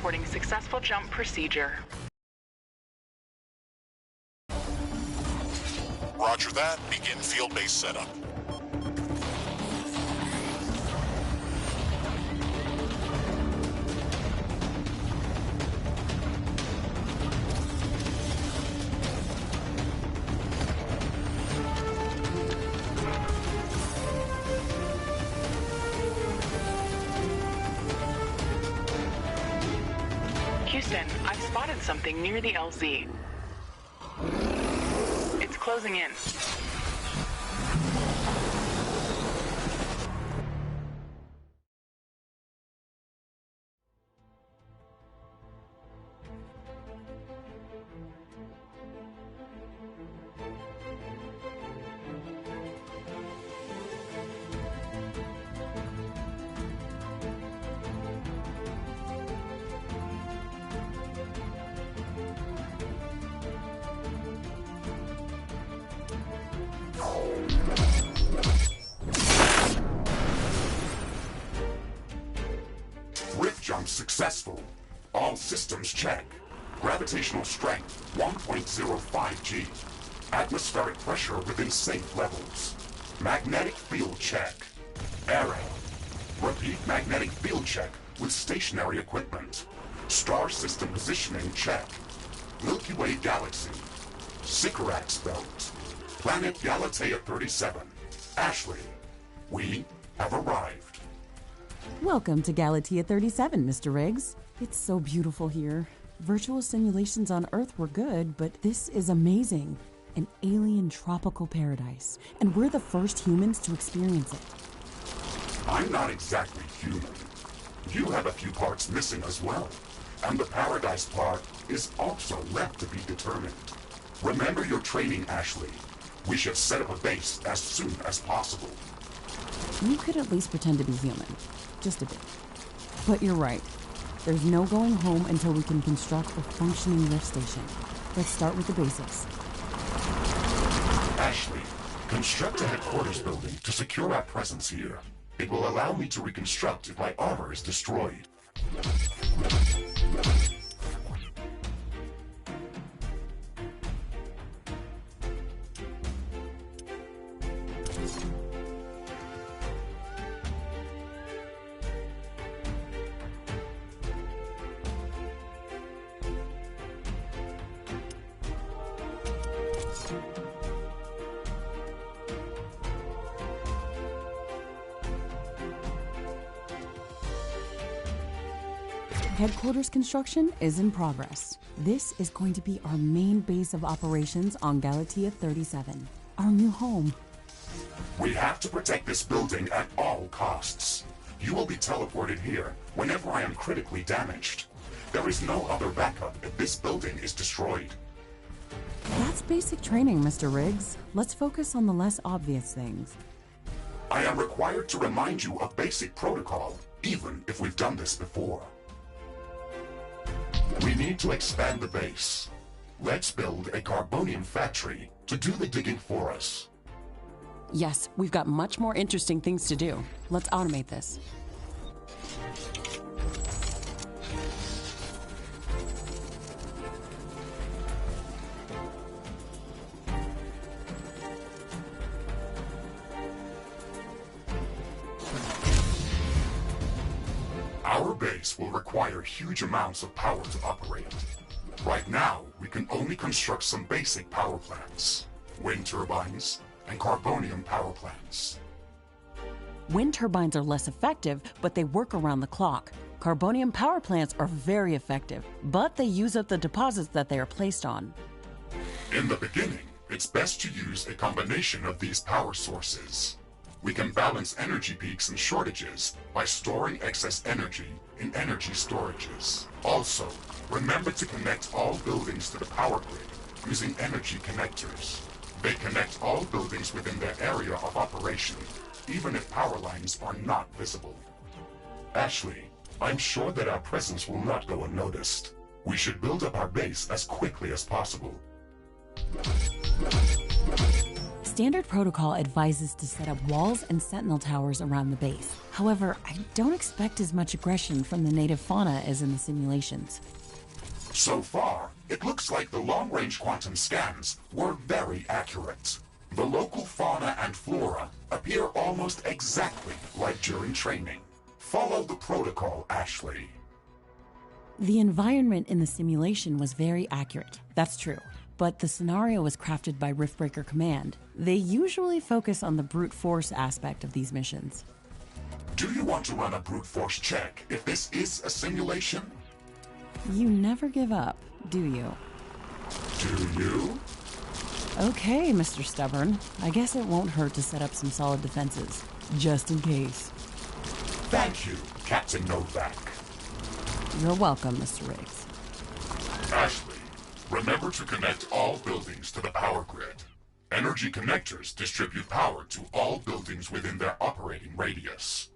reporting successful jump procedure. Roger that. Begin field base setup. Houston, I've spotted something near the LZ. It's closing in. Jump successful. All systems check. Gravitational strength 1.05 G. Atmospheric pressure within safe levels. Magnetic field check. Error. Repeat magnetic field check with stationary equipment. Star system positioning check. Milky Way galaxy. Sycorax belt. Planet Galatea 37. Ashley, we have arrived. Welcome to Galatea 37, Mr. Riggs. It's so beautiful here. Virtual simulations on Earth were good, but this is amazing. An alien tropical paradise, and we're the first humans to experience it. I'm not exactly human. You have a few parts missing as well. And the paradise part is also left to be determined. Remember your training, Ashley. We should set up a base as soon as possible. You could at least pretend to be human. Just a bit. But you're right. There's no going home until we can construct a functioning lift station. Let's start with the basics. Ashley, construct a headquarters building to secure our presence here. It will allow me to reconstruct if my armor is destroyed. Headquarters construction is in progress. This is going to be our main base of operations on Galatea 37, our new home. We have to protect this building at all costs. You will be teleported here whenever I am critically damaged. There is no other backup if this building is destroyed. That's basic training, Mr. Riggs. Let's focus on the less obvious things. I am required to remind you of basic protocol, even if we've done this before. We need to expand the base. Let's build a carbonium factory to do the digging for us. Yes, we've got much more interesting things to do. Let's automate this. Our base will require huge amounts of power to operate. Right now, we can only construct some basic power plants, wind turbines, and carbonium power plants. Wind turbines are less effective, but they work around the clock. Carbonium power plants are very effective, but they use up the deposits that they are placed on. In the beginning, it's best to use a combination of these power sources. We can balance energy peaks and shortages by storing excess energy in energy storages. Also, remember to connect all buildings to the power grid using energy connectors. They connect all buildings within their area of operation, even if power lines are not visible. Ashley, I'm sure that our presence will not go unnoticed. We should build up our base as quickly as possible. Standard protocol advises to set up walls and sentinel towers around the base. However, I don't expect as much aggression from the native fauna as in the simulations. So far, it looks like the long-range quantum scans were very accurate. The local fauna and flora appear almost exactly like during training. Follow the protocol, Ashley. The environment in the simulation was very accurate, that's true. But the scenario was crafted by Riftbreaker Command. They usually focus on the brute force aspect of these missions. Do you want to run a brute force check if this is a simulation? You never give up, do you? Do you? Okay, Mr. Stubborn. I guess it won't hurt to set up some solid defenses, just in case. Thank you, Captain Novak. You're welcome, Mr. Riggs. Ashley, remember to connect all buildings to the power grid. Energy connectors distribute power to all buildings within their operating radius.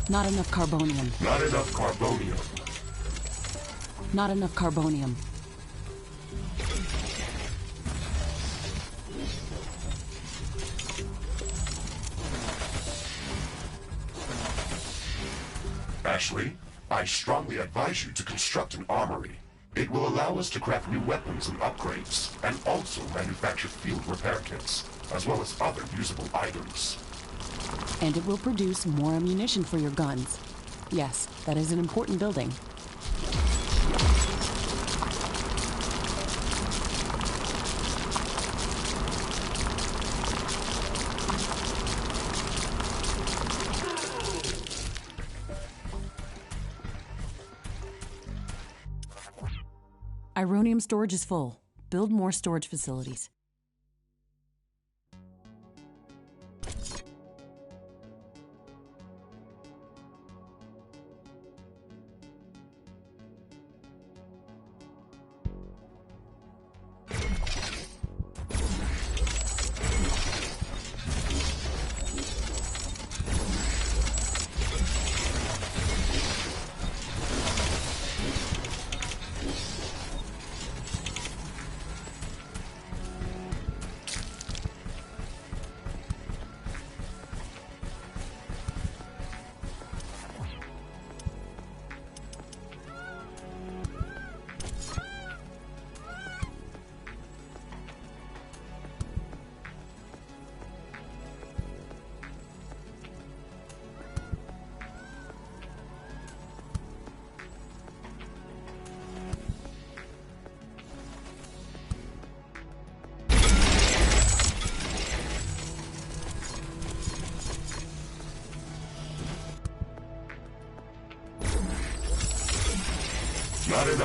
Not enough carbonium. Not enough carbonium. Not enough carbonium. Ashley, I strongly advise you to construct an armory. It will allow us to craft new weapons and upgrades, and also manufacture field repair kits, as well as other usable items. And it will produce more ammunition for your guns. Yes, that is an important building. Ironium storage is full. Build more storage facilities.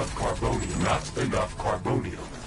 enough carbonium. Not enough carbonium.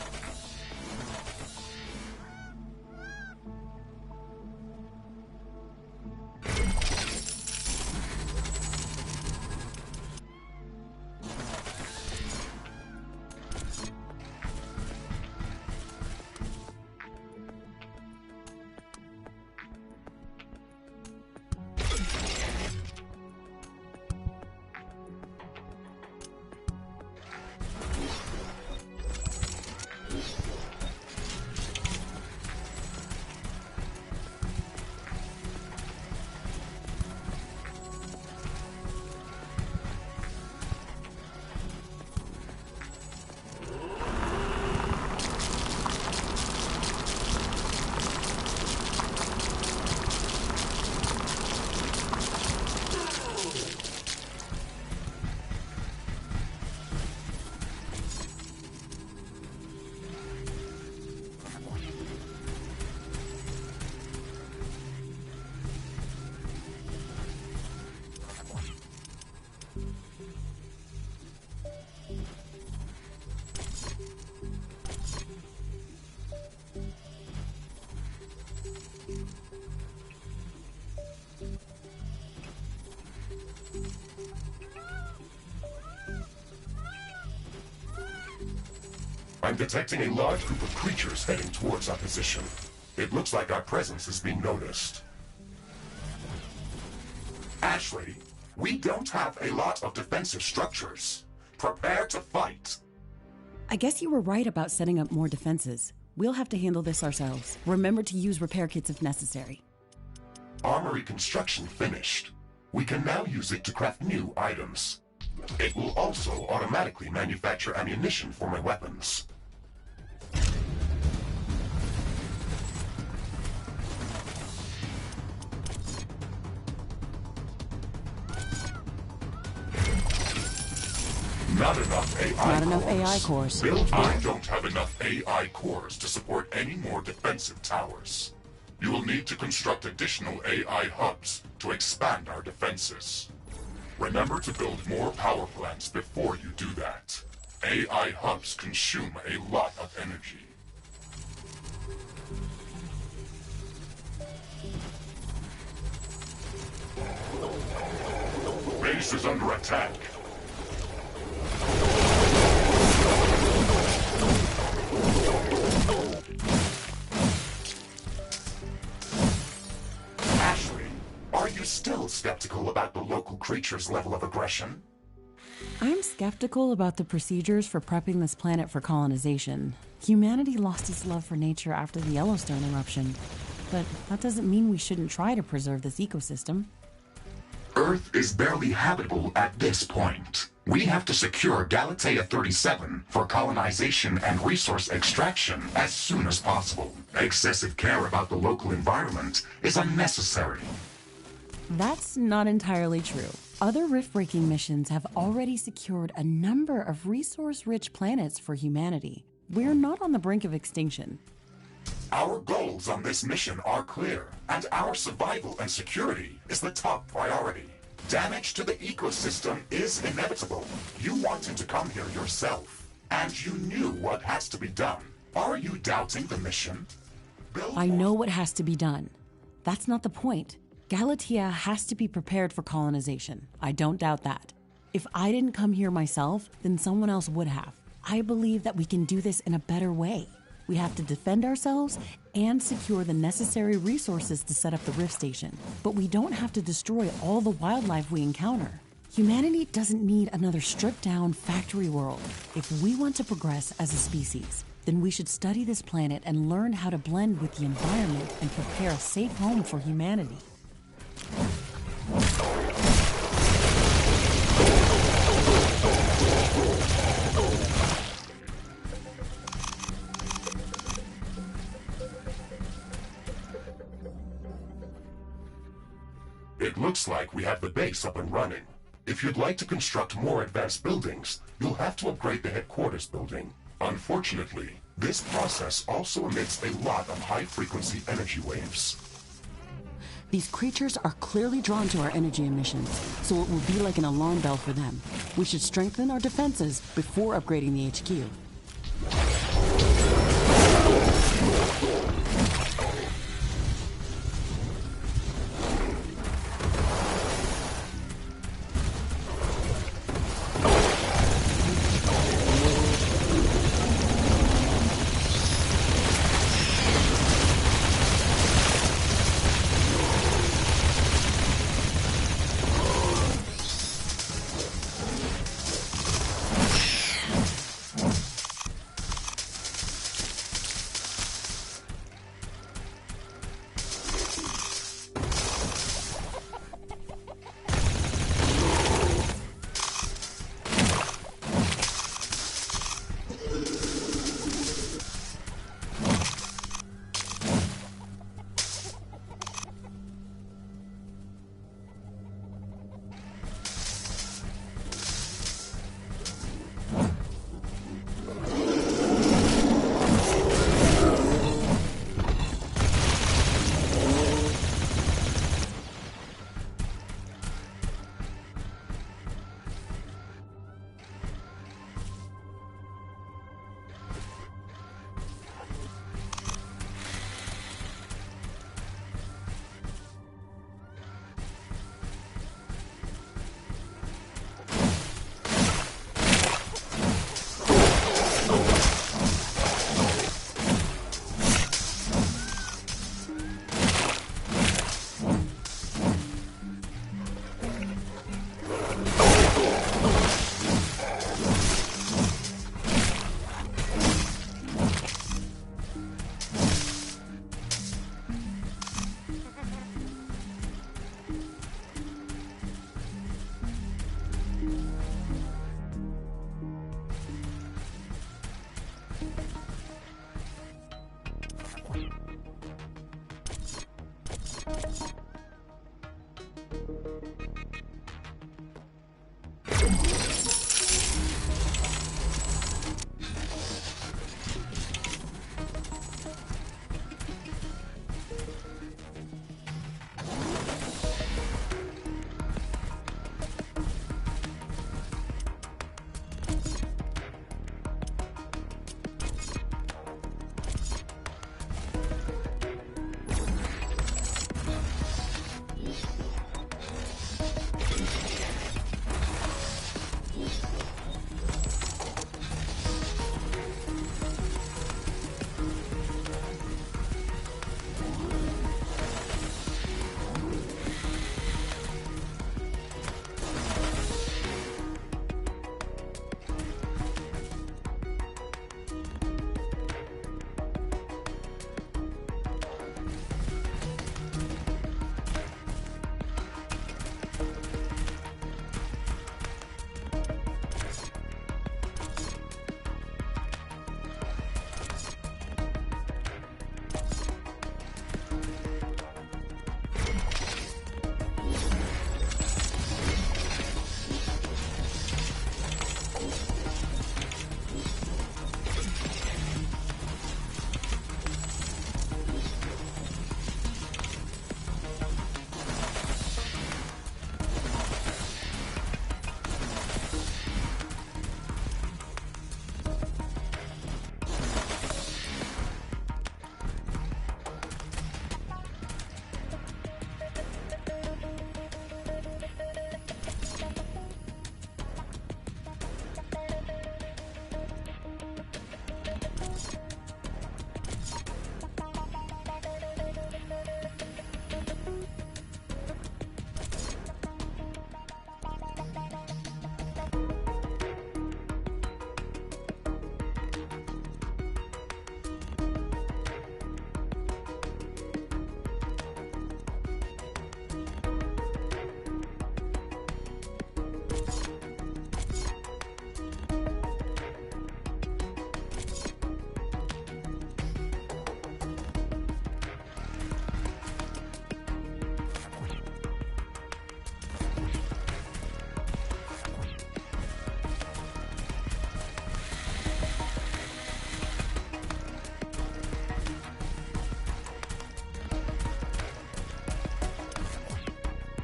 I'm detecting a large group of creatures heading towards our position. It looks like our presence is being noticed. Ashley, we don't have a lot of defensive structures. Prepare to fight. I guess you were right about setting up more defenses. We'll have to handle this ourselves. Remember to use repair kits if necessary. Armory construction finished. We can now use it to craft new items. It will also automatically manufacture ammunition for my weapons. Not enough AI Not enough AI cores. I don't have enough AI cores to support any more defensive towers. You will need to construct additional AI hubs to expand our defenses. Remember to build more power plants before you do that. AI hubs consume a lot of energy. Base is under attack. Ashley, are you still skeptical about the local creature's level of aggression? I'm skeptical about the procedures for prepping this planet for colonization. Humanity lost its love for nature after the Yellowstone eruption. But that doesn't mean we shouldn't try to preserve this ecosystem. Earth is barely habitable at this point. We have to secure Galatea 37 for colonization and resource extraction as soon as possible. Excessive care about the local environment is unnecessary. That's not entirely true. Other rift-breaking missions have already secured a number of resource-rich planets for humanity. We're not on the brink of extinction. Our goals on this mission are clear, and our survival and security is the top priority. Damage to the ecosystem is inevitable. You wanted to come here yourself, and you knew what has to be done. Are you doubting the mission? I know what has to be done. That's not the point. Galatea has to be prepared for colonization. I don't doubt that. If I didn't come here myself, then someone else would have. I believe that we can do this in a better way. We have to defend ourselves and secure the necessary resources to set up the Rift Station. But we don't have to destroy all the wildlife we encounter. Humanity doesn't need another stripped-down factory world. If we want to progress as a species, then we should study this planet and learn how to blend with the environment and prepare a safe home for humanity. It looks like we have the base up and running. If you'd like to construct more advanced buildings, you'll have to upgrade the headquarters building. Unfortunately, this process also emits a lot of high-frequency energy waves. These creatures are clearly drawn to our energy emissions, so it will be like an alarm bell for them. We should strengthen our defenses before upgrading the HQ.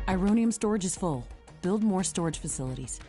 Ironium storage is full. Build more storage facilities.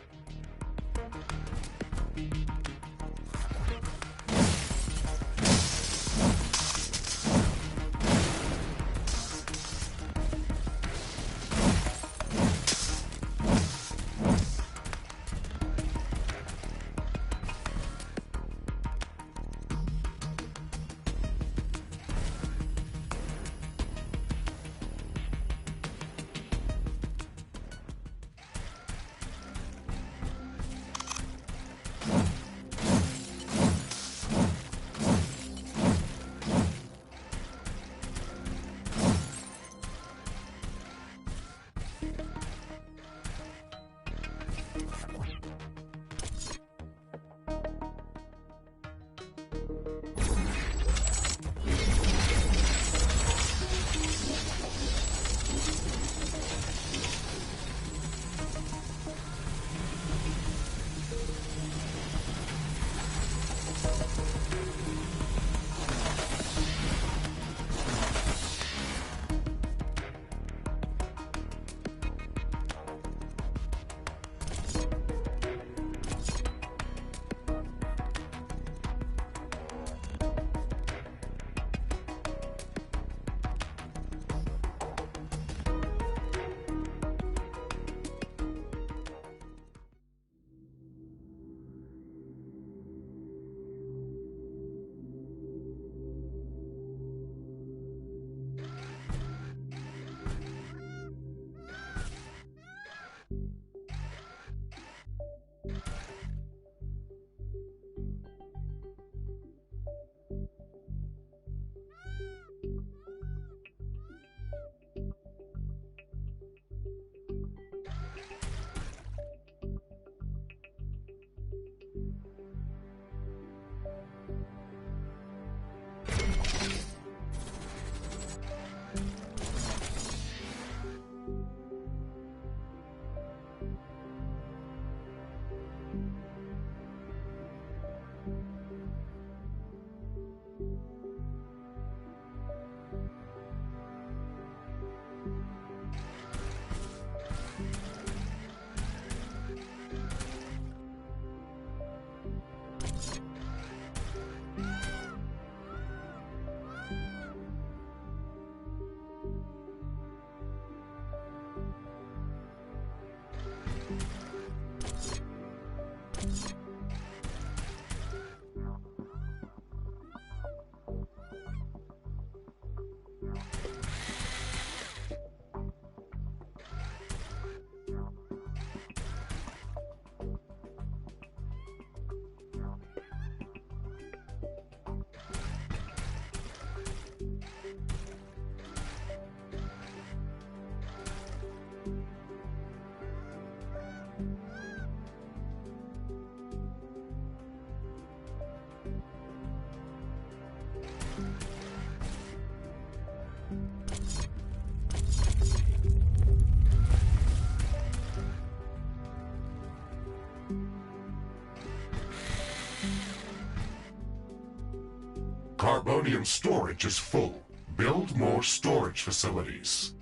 Carbonium storage is full. Build more storage facilities.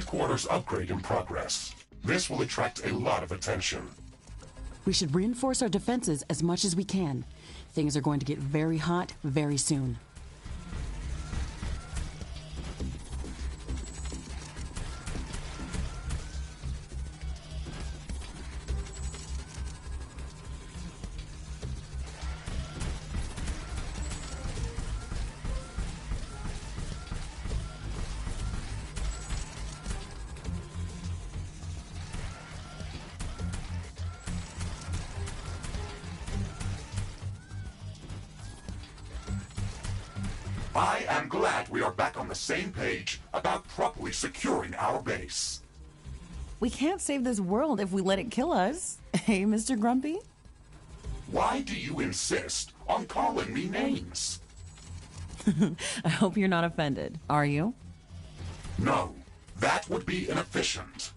Headquarters upgrade in progress. This will attract a lot of attention. We should reinforce our defenses as much as we can. Things are going to get very hot very soon. I am glad we are back on the same page about properly securing our base. We can't save this world if we let it kill us. Hey, Mr. Grumpy? Why do you insist on calling me names? I hope you're not offended. Are you? No, that would be inefficient.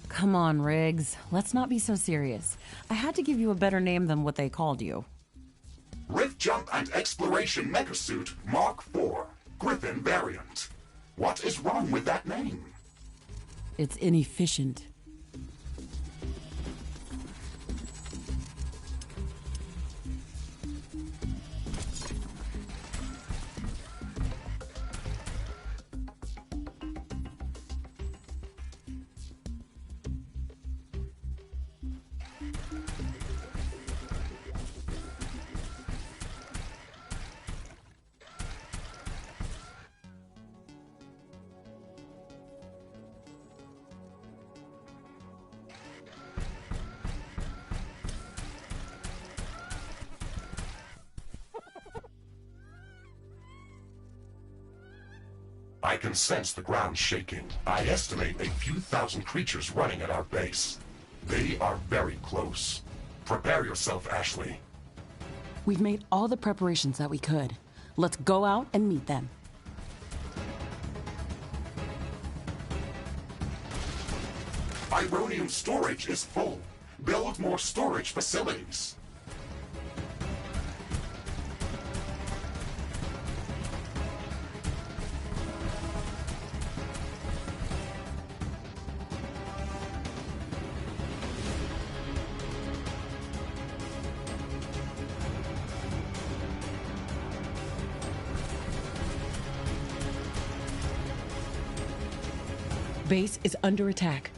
Come on, Riggs. Let's not be so serious. I had to give you a better name than what they called you. Rift Jump and Exploration Megasuit Mark IV, Griffin variant. What is wrong with that name? It's inefficient. I can sense the ground shaking. I estimate a few thousand creatures running at our base. They are very close. Prepare yourself, Ashley. We've made all the preparations that we could. Let's go out and meet them. Ironium storage is full. Build more storage facilities. Base is under attack.